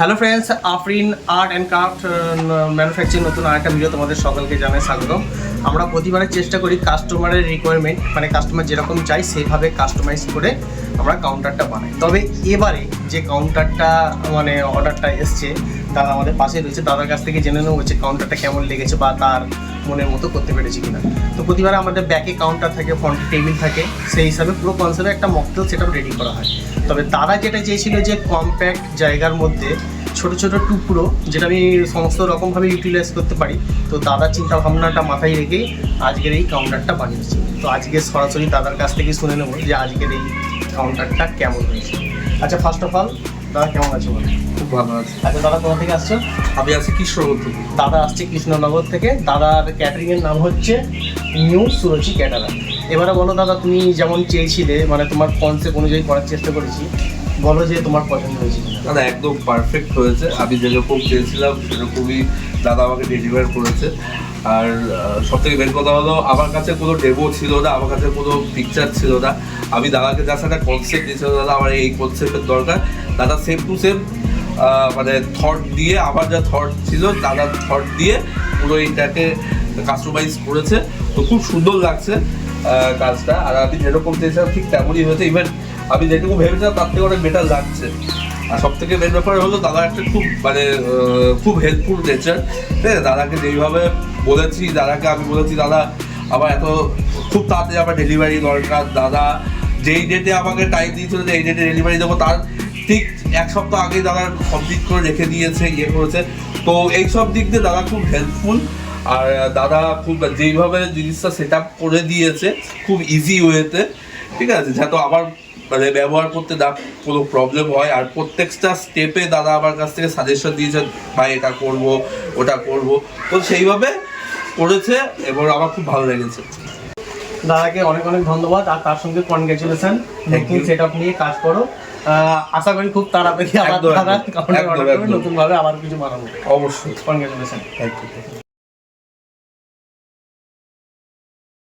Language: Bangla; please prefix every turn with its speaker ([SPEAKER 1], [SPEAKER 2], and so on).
[SPEAKER 1] Hello friends, Afrin art and craft manufacturing নতুন আরেকটা ভিডিও তোমাদের সকলকে জানাই স্বাগত। আমরা প্রতিবারের চেষ্টা করি কাস্টমারের রিকোয়ারমেন্ট মানে কাস্টমার যেরকম চাই সেইভাবে কাস্টমাইজ করে আমরা কাউন্টারটা বানাই। তবে এবারে যে কাউন্টারটা মানে অর্ডারটা এসছে, দাদা আমাদের পাশে রয়েছে, দাদার কাছ থেকে জেনে নেবো হচ্ছে কাউন্টারটা কেমন লেগেছে বা তার মনের মতো করতে পেরেছি কিনা। তো প্রতিবার আমাদের ব্যাকে কাউন্টার থাকে, ফ্রন্টে টেবিল থাকে, সেই হিসাবে পুরো কনসেপ্টে একটা মকটেল সেটআপ রেডি করা হয়। তবে দাদা যেটা চেয়েছিল যে কম্প্যাক্ট জায়গার মধ্যে ছোট ছোট টুকরো যেটা আমি সমস্ত রকমভাবে ইউটিলাইজ করতে পারি, তো দাদার চিন্তা ভাবনাটা মাথায় রেখেই আজকের এই কাউন্টারটা বানিয়েছি। তো আজকে সরাসরি দাদার কাছ থেকে শুনে নেবো যে আজকের এই কাউন্টারটা কেমন হয়েছে। আচ্ছা, ফার্স্ট অফ অল দাদা কেমন আছে?
[SPEAKER 2] খুব ভালো আছে।
[SPEAKER 1] আচ্ছা দাদা, কোথা থেকে আসছো?
[SPEAKER 2] আমি আছি কৃষ্ণনগর থেকে।
[SPEAKER 1] দাদা আসছে কৃষ্ণনগর থেকে। দাদার ক্যাটারিংয়ের নাম হচ্ছে নিউ সুরুচি ক্যাটারার। এবারে বলো দাদা, তুমি যেমন চেয়েছিলে মানে তোমার কনসেপ্ট অনুযায়ী করার চেষ্টা করেছি, বলো যে তোমার পছন্দ হয়েছে।
[SPEAKER 2] দাদা একদম পারফেক্ট হয়েছে, আমি যেরকম চেয়েছিলাম সেরকমই দাদা আমাকে ডেলিভার করেছে। আর সবথেকে মেন কথা হলো, আমার কাছে কোনো ডেমো ছিল না, আমার কাছে কোনো পিকচার ছিল না। আমি দাদাকে যার সাথে কনসেপ্ট দিয়েছিলাম, দাদা আমার এই কনসেপ্টের দরকার, দাদা সেম টু সেম মানে থট দিয়ে, আমার যা থট ছিল দাদার থট দিয়ে পুরো এইটাকে কাস্টমাইজ করেছে। তো খুব সুন্দর লাগছে কাজটা, আর আমি যেরকম চেয়েছিলাম ঠিক তেমনই হয়েছে। ইভেন আমি যেটুকু ভেবেছিলাম তার থেকে অনেক বেটার লাগছে। আর সব থেকে মেন ব্যাপার হলো দাদা একটা খুব মানে খুব হেল্পফুল নেচার। ঠিক আছে, দাদাকে যেইভাবে বলেছি, দাদাকে আমি বলেছি দাদা আমার এত খুব তাড়াতাড়ি আমার ডেলিভারি দরকার, দাদা যেই ডেটে আমাকে টাইম দিয়েছিল যে এই ডেটে ডেলিভারি দেবো, তার ঠিক এক সপ্তাহ আগেই দাদা কমপ্লিট করে রেখে দিয়েছে, ইয়ে করেছে। তো এইসব দিক দিয়ে দাদা খুব হেল্পফুল। আর দাদা খুব যেইভাবে জিনিসটা সেট আপ করে দিয়েছে খুব ইজি ওয়েতে, ঠিক আছে, যাতে আমার মানে ব্যবহার করতে না কোনো প্রবলেম হয়। আর প্রত্যেকটা স্টেপে দাদা আমার কাছ থেকে সাজেশন দিয়েছে, ভাই এটা করব ওটা করব, তো সেইভাবে করেছে এবং আমার খুব ভালো লেগেছে।
[SPEAKER 1] দাদাকে অনেক অনেক ধন্যবাদ, আর তার সঙ্গে কনগ্রেচুলেশন, নতুন সেট আপ নিয়ে কাজ করো। আশা করি খুব তাড়াতাড়ি আবার দাদা নতুনভাবে আবার কিছু বানাবো।
[SPEAKER 2] অবশ্যই,
[SPEAKER 1] কনগ্রেচুলেশন।
[SPEAKER 2] Thank you.